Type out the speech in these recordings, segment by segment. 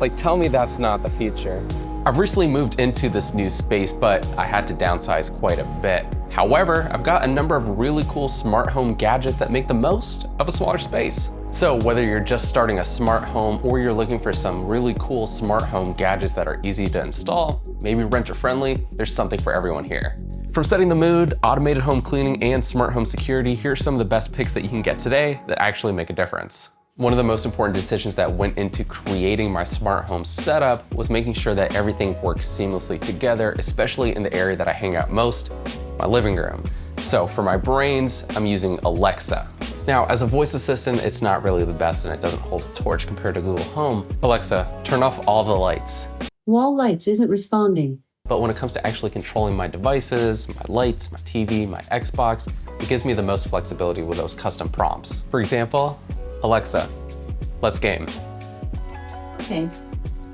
Like, tell me that's not the future. I've recently moved into this new space, but I had to downsize quite a bit. However, I've got a number of really cool smart home gadgets that make the most of a smaller space. So whether you're just starting a smart home or you're looking for some really cool smart home gadgets that are easy to install, maybe renter friendly, there's something for everyone here. From setting the mood, automated home cleaning, and smart home security, here are some of the best picks that you can get today that actually make a difference. One of the most important decisions that went into creating my smart home setup was making sure that everything works seamlessly together, especially in the area that I hang out most, my living room. So for my brains, I'm using Alexa. Now, as a voice assistant, it's not really the best and it doesn't hold a torch compared to Google Home. Alexa, turn off all the lights. Wall lights isn't responding. But when it comes to actually controlling my devices, my lights, my TV, my Xbox, it gives me the most flexibility with those custom prompts. For example, Alexa, let's game. Okay.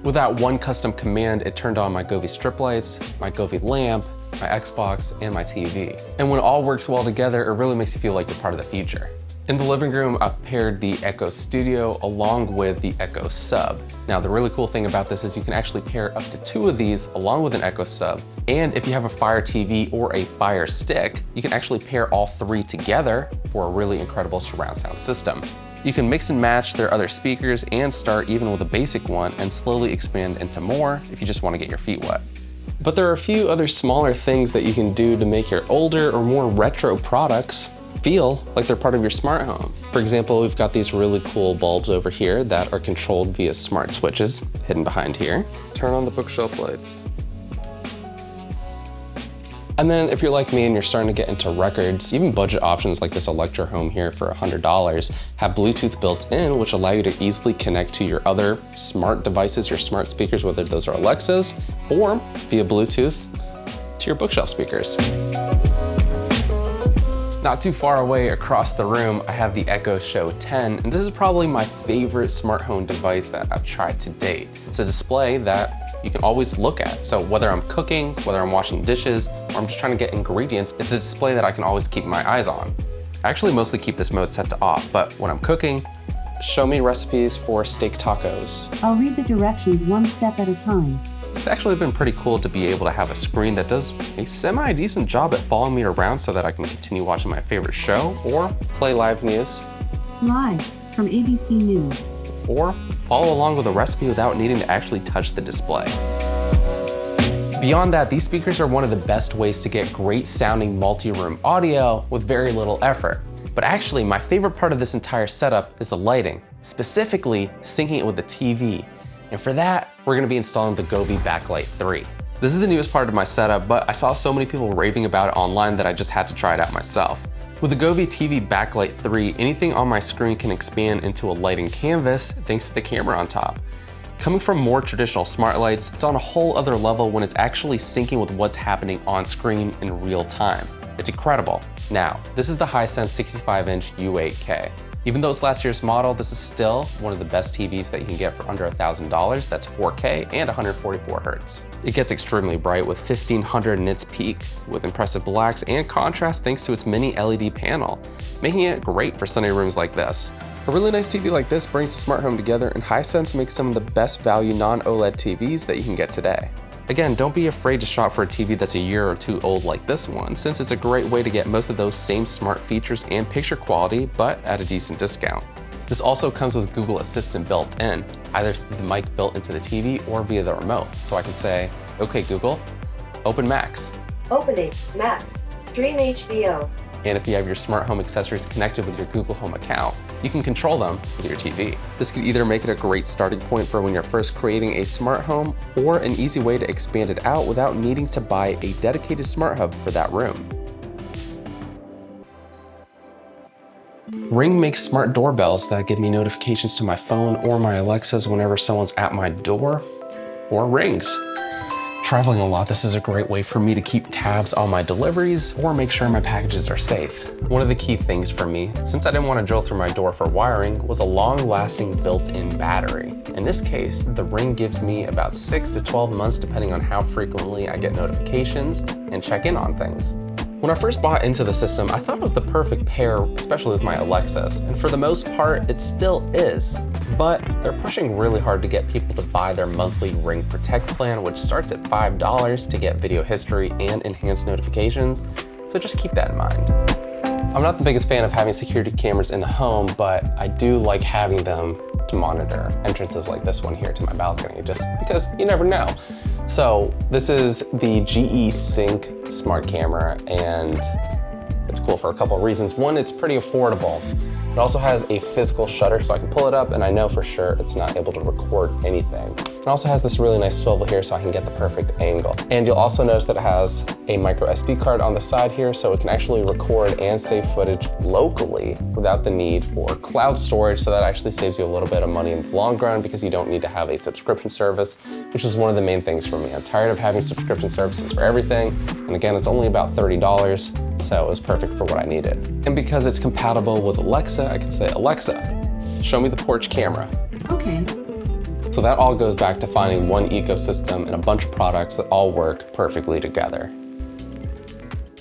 With that one custom command, it turned on my Govee strip lights, my Govee lamp, my Xbox, and my TV. And when it all works well together, it really makes you feel like you're part of the future. In the living room, I've paired the Echo Studio along with the Echo Sub. Now, the really cool thing about this is you can actually pair up to 2 of these along with an Echo Sub. And if you have a Fire TV or a Fire Stick, you can actually pair all 3 together for a really incredible surround sound system. You can mix and match their other speakers and start even with a basic one and slowly expand into more if you just want to get your feet wet. But there are a few other smaller things that you can do to make your older or more retro products feel like they're part of your smart home. For example, we've got these really cool bulbs over here that are controlled via smart switches hidden behind here. Turn on the bookshelf lights. And then if you're like me and you're starting to get into records, even budget options like this Electrohome here for $100 have Bluetooth built in, which allow you to easily connect to your other smart devices, your smart speakers, whether those are Alexas or via Bluetooth to your bookshelf speakers. Not too far away across the room, I have the Echo Show 10, and this is probably my favorite smart home device that I've tried to date. It's a display that you can always look at. So whether I'm cooking, whether I'm washing dishes, or I'm just trying to get ingredients, it's a display that I can always keep my eyes on. I actually mostly keep this mode set to off, but when I'm cooking, show me recipes for steak tacos. I'll read the directions one step at a time. It's actually been pretty cool to be able to have a screen that does a semi-decent job at following me around so that I can continue watching my favorite show or play live news. Live from ABC News. Or follow along with a recipe without needing to actually touch the display. Beyond that, these speakers are one of the best ways to get great sounding multi-room audio with very little effort. But actually, my favorite part of this entire setup is the lighting, specifically syncing it with the TV. And for that, we're gonna be installing the Govee Backlight 3. This is the newest part of my setup, but I saw so many people raving about it online that I just had to try it out myself. With the Govee TV Backlight 3, anything on my screen can expand into a lighting canvas thanks to the camera on top. Coming from more traditional smart lights, it's on a whole other level when it's actually syncing with what's happening on screen in real time. It's incredible. Now, this is the Hisense 65-inch U8K. Even though it's last year's model, this is still one of the best TVs that you can get for under $1,000. That's 4K and 144 Hz. It gets extremely bright with 1500 nits peak with impressive blacks and contrast thanks to its mini LED panel, making it great for sunny rooms like this. A really nice TV like this brings the smart home together, and Hisense makes some of the best value non-OLED TVs that you can get today. Again, don't be afraid to shop for a TV that's a year or 2 old like this one, since it's a great way to get most of those same smart features and picture quality, but at a decent discount. This also comes with Google Assistant built in, either through the mic built into the TV or via the remote. So I can say, okay Google, open Max. Opening Max, stream HBO. And if you have your smart home accessories connected with your Google Home account, you can control them with your TV. This could either make it a great starting point for when you're first creating a smart home, or an easy way to expand it out without needing to buy a dedicated smart hub for that room. Ring makes smart doorbells that give me notifications to my phone or my Alexas whenever someone's at my door, or rings. Traveling a lot, this is a great way for me to keep tabs on my deliveries or make sure my packages are safe. One of the key things for me, since I didn't want to drill through my door for wiring, was a long-lasting built-in battery. In this case, the Ring gives me about 6 to 12 months depending on how frequently I get notifications and check in on things. When I first bought into the system, I thought it was the perfect pair, especially with my Alexas, and for the most part, it still is. But they're pushing really hard to get people to buy their monthly Ring Protect plan, which starts at $5 to get video history and enhanced notifications, so just keep that in mind. I'm not the biggest fan of having security cameras in the home, but I do like having them to monitor entrances like this one here to my balcony, just because you never know. So this is the GE-Cync smart camera, and it's cool for a couple of reasons. One, it's pretty affordable. It also has a physical shutter, so I can pull it up and I know for sure it's not able to record anything. It also has this really nice swivel here so I can get the perfect angle. And you'll also notice that it has a micro SD card on the side here, so it can actually record and save footage locally without the need for cloud storage. So that actually saves you a little bit of money in the long run because you don't need to have a subscription service, which is one of the main things for me. I'm tired of having subscription services for everything. And again, it's only about $30. So it was perfect for what I needed. And because it's compatible with Alexa, I can say, Alexa, show me the porch camera. Okay. So that all goes back to finding one ecosystem and a bunch of products that all work perfectly together.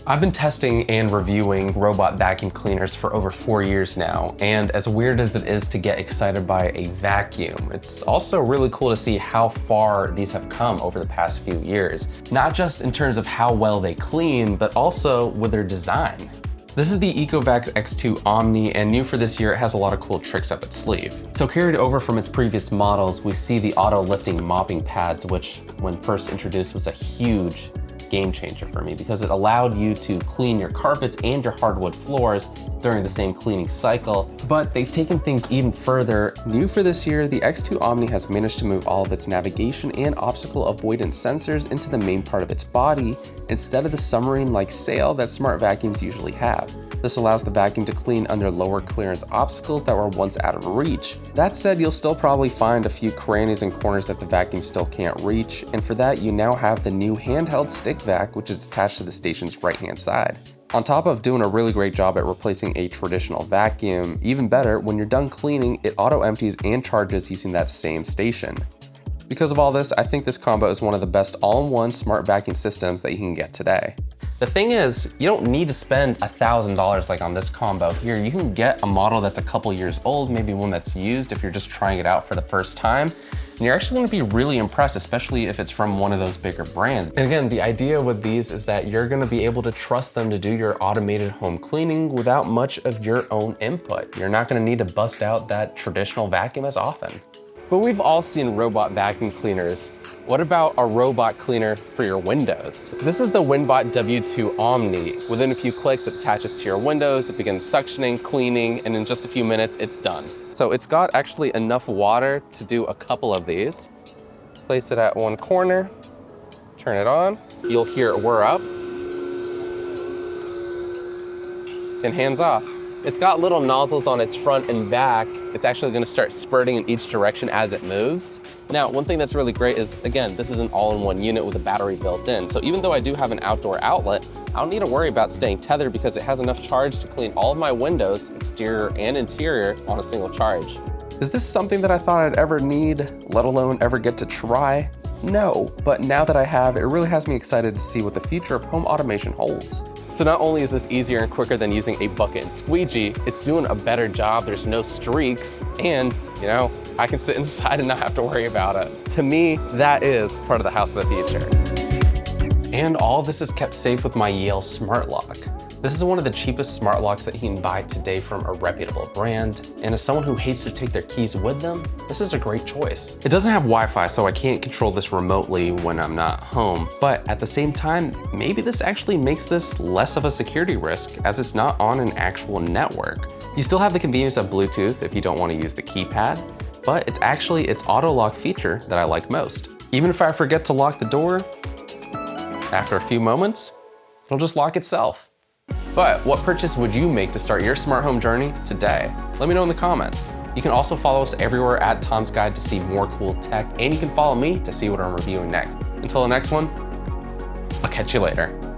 I've been testing and reviewing robot vacuum cleaners for over 4 years now, and as weird as it is to get excited by a vacuum, it's also really cool to see how far these have come over the past few years. Not just in terms of how well they clean, but also with their design. This is the EcoVacs X2 Omni, and new for this year, it has a lot of cool tricks up its sleeve. So carried over from its previous models, we see the auto lifting mopping pads, which when first introduced was a huge game changer for me because it allowed you to clean your carpets and your hardwood floors during the same cleaning cycle. But they've taken things even further. New for this year, the X2 Omni has managed to move all of its navigation and obstacle avoidance sensors into the main part of its body instead of the submarine-like sail that smart vacuums usually have. This allows the vacuum to clean under lower clearance obstacles that were once out of reach. That said, you'll still probably find a few crannies and corners that the vacuum still can't reach, and for that you now have the new handheld stick vac, which is attached to the station's right-hand side. On top of doing a really great job at replacing a traditional vacuum, even better, when you're done cleaning, it auto-empties and charges using that same station. Because of all this, I think this combo is one of the best all-in-one smart vacuum systems that you can get today. The thing is, you don't need to spend $1,000 like on this combo here. You can get a model that's a couple years old, maybe one that's used if you're just trying it out for the first time. And you're actually gonna be really impressed, especially if it's from one of those bigger brands. And again, the idea with these is that you're gonna be able to trust them to do your automated home cleaning without much of your own input. You're not gonna need to bust out that traditional vacuum as often. But we've all seen robot vacuum cleaners. What about a robot cleaner for your windows? This is the WINBOT W2 Omni. Within a few clicks, it attaches to your windows, it begins suctioning, cleaning, and in just a few minutes, it's done. So it's got actually enough water to do a couple of these. Place it at one corner, turn it on. You'll hear it whir up, and hands off. It's got little nozzles on its front and back. It's actually gonna start spurting in each direction as it moves. Now, one thing that's really great is, again, this is an all-in-one unit with a battery built in. So even though I do have an outdoor outlet, I don't need to worry about staying tethered because it has enough charge to clean all of my windows, exterior and interior, on a single charge. Is this something that I thought I'd ever need, let alone ever get to try? No, but now that I have, it really has me excited to see what the future of home automation holds. So not only is this easier and quicker than using a bucket and squeegee, it's doing a better job, there's no streaks, and you know, I can sit inside and not have to worry about it. To me, that is part of the house of the future. And all of this is kept safe with my Yale smart lock. This is one of the cheapest smart locks that you can buy today from a reputable brand. And as someone who hates to take their keys with them, this is a great choice. It doesn't have Wi-Fi, so I can't control this remotely when I'm not home. But at the same time, maybe this actually makes this less of a security risk as it's not on an actual network. You still have the convenience of Bluetooth if you don't want to use the keypad, but it's actually its auto lock feature that I like most. Even if I forget to lock the door, after a few moments, it'll just lock itself. But what purchase would you make to start your smart home journey today? Let me know in the comments. You can also follow us everywhere at Tom's Guide to see more cool tech, and you can follow me to see what I'm reviewing next. Until the next one, I'll catch you later.